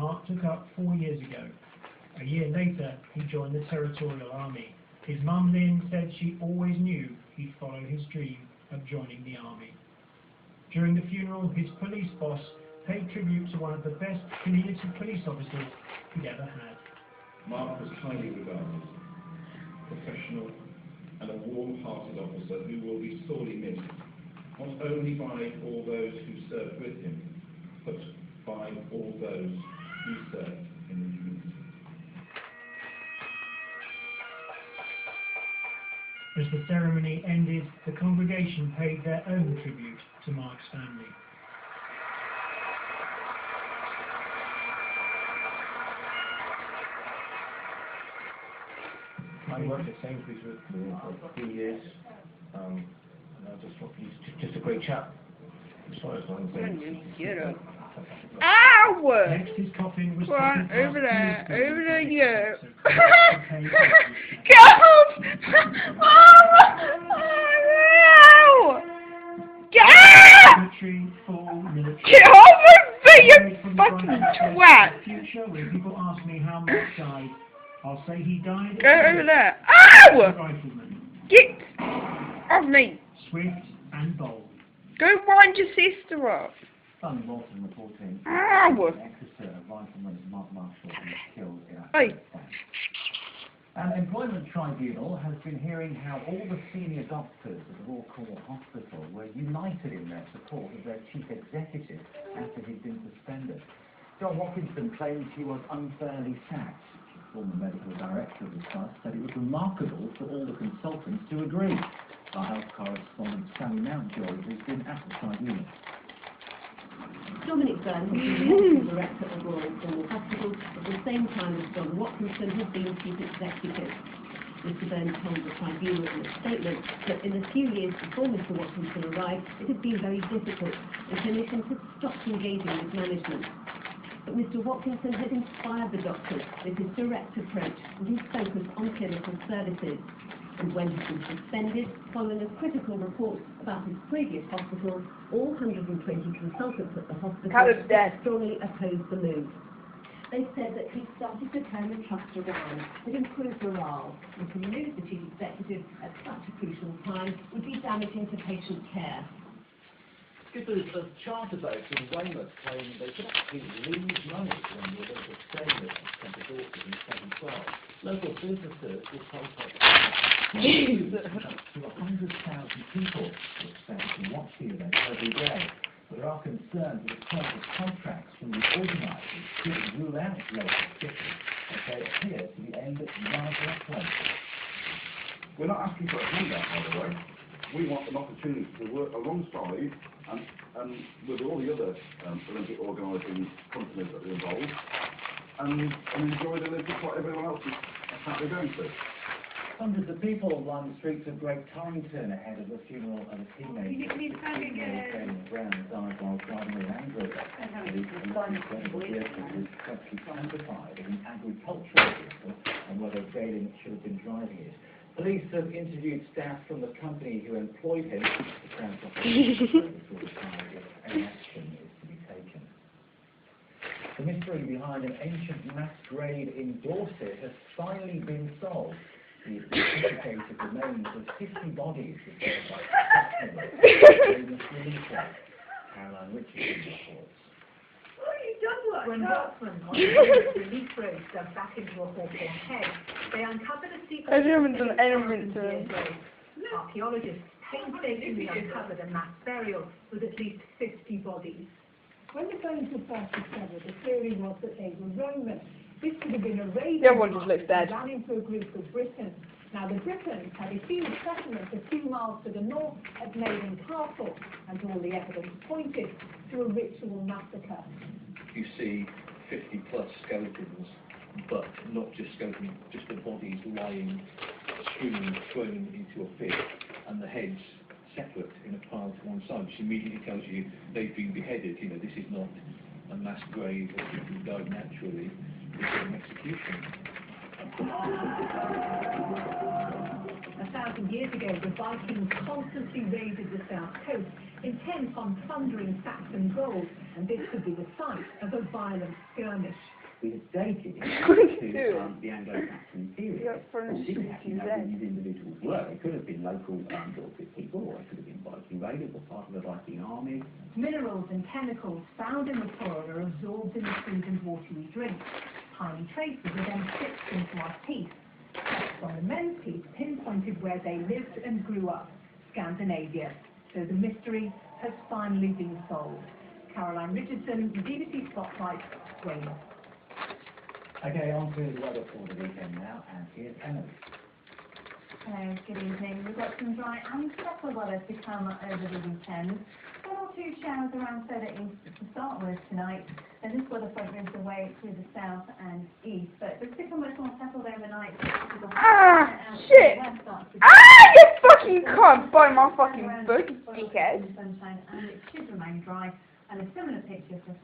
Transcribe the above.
Mark took up 4 years ago. A year later, he joined the Territorial Army. His mum Lynn said she always knew he'd follow his dream of joining the army. During the funeral, his police boss paid tribute to one of the best community police officers he'd ever had. Mark was highly regarded, professional, and a warm-hearted officer who will be sorely missed, not only by all those who served with him, but by all those who served in the community. As the ceremony ended, the congregation paid their own tribute to Mark's family. I worked at Sainsbury's for a few years, and I just thought he's just a great chap. I'm sorry, it's not Get up. Ow! Next, his coffin was Right, taken over past there, over there you go. so Get off! Oh, no! Get out! military, full military. Get over me, you fucking twat! Future, when people ask me how Mark died, I'll say he died Go over there. as a Ow! rifleman, Get off me. swift and bold. Go wind your sister up. Sun Walton reporting Ow! Exeter rifleman Mark Marshall was killed in Hey. Afghanistan. An employment tribunal has been hearing how all the senior doctors of the Royal Court Hospital were united in their support of their chief executive after he'd been suspended. John Watkinson claims he was unfairly sacked. Former medical director of the trust said it was remarkable for all the consultants to agree. Our health correspondent Sammy Mountjoy has been at the tribunal. Dominic Byrne has been the director of Royal Cornwall Hospital at the same time as John Watkinson has been chief executive. Mr Byrne told the tribunal in a statement that in the few years before Mr Watkinson arrived, it had been very difficult and clinicians had stopped engaging with management. But Mr Watkinson had inspired the doctors with his direct approach and his focus on clinical services. And when he'd been suspended, following a critical report about his previous hospital, all 120 consultants at the hospital strongly opposed the move. They said that he started to turn the trust around, would improve morale, and to remove the chief executive at such a crucial time would be damaging to patient care. Skippers of charter boats in Weymouth claim they could actually lose money when the Olympic Stadium sent a daughter in 2012. Local businesses will protest. Up to 100,000 people are expected to watch the event every day, but there are concerns that the terms of contracts from the organisers could rule out local skippers as they appear to be aimed at marginal places. We're not asking for a handout, by the way. We want an opportunity to work alongside and with all the other Olympic organising companies that are involved and enjoy the Olympics like everyone else is apparently going to. Hundreds of people lined the streets of Great Torrington ahead of the funeral of a teenager. Brown died while driving a Land Rover. The vehicle was correctly classified as an agricultural vehicle, and whether Galen should have been driving it. Police have interviewed staff from the company who employed him. The Crown Office will decide if any action is to be taken. The mystery behind an ancient mass grave in Dorset has finally been solved. The authenticated remains of 50 bodies discovered by professionals. Caroline Richardson reports. When workmen on the relief road dug back into a hawthorn hedge, they uncovered a secret. I haven't done anything to him. Archaeologists painstakingly uncovered a mass burial with at least 50 bodies. When the bones were first discovered, the theory was that they were Roman. This could have been a raiding Everyone just looks dead. ran into a group of Britons. Now the Britons had a huge settlement a few miles to the north at Maiden Castle, and all the evidence pointed to a ritual massacre. You see 50 plus skeletons, but not just skeletons, just the bodies lying, strewn, thrown into a pit, and the heads separate in a pile to one side, which immediately tells you they've been beheaded. You know, this is not a mass grave of people who died naturally. This is an execution. 1,000 years ago, the Vikings constantly raided the south coast, intent on plundering Saxon gold, and this could be the site of a violent skirmish. We had dated What are you to doing? the Anglo-Saxon You period. got front We didn't actually know who leg. these individuals were. It could have been local Dorset people, or it could have been Viking raiders or part of the Viking army. Minerals and chemicals found in the soil are absorbed in the food and water we drink. Tiny traces are then fixed into our teeth. Tests on the men's teeth pinpointed where they lived and grew up, Scandinavia. So the mystery has finally been solved. Caroline Richardson, BBC Spotlight, Wales. Okay, on to the weather for the weekend now, and here's Emily. Hello, good evening. We've got some dry and settled weather to come over the weekend. One or two showers around further east to start with tonight. Then this weather front moves away through the south and east, but it's become much more settled overnight. Shit! You fucking can't buy my fucking book, dickhead. Sunshine, and it should remain dry. And a similar picture for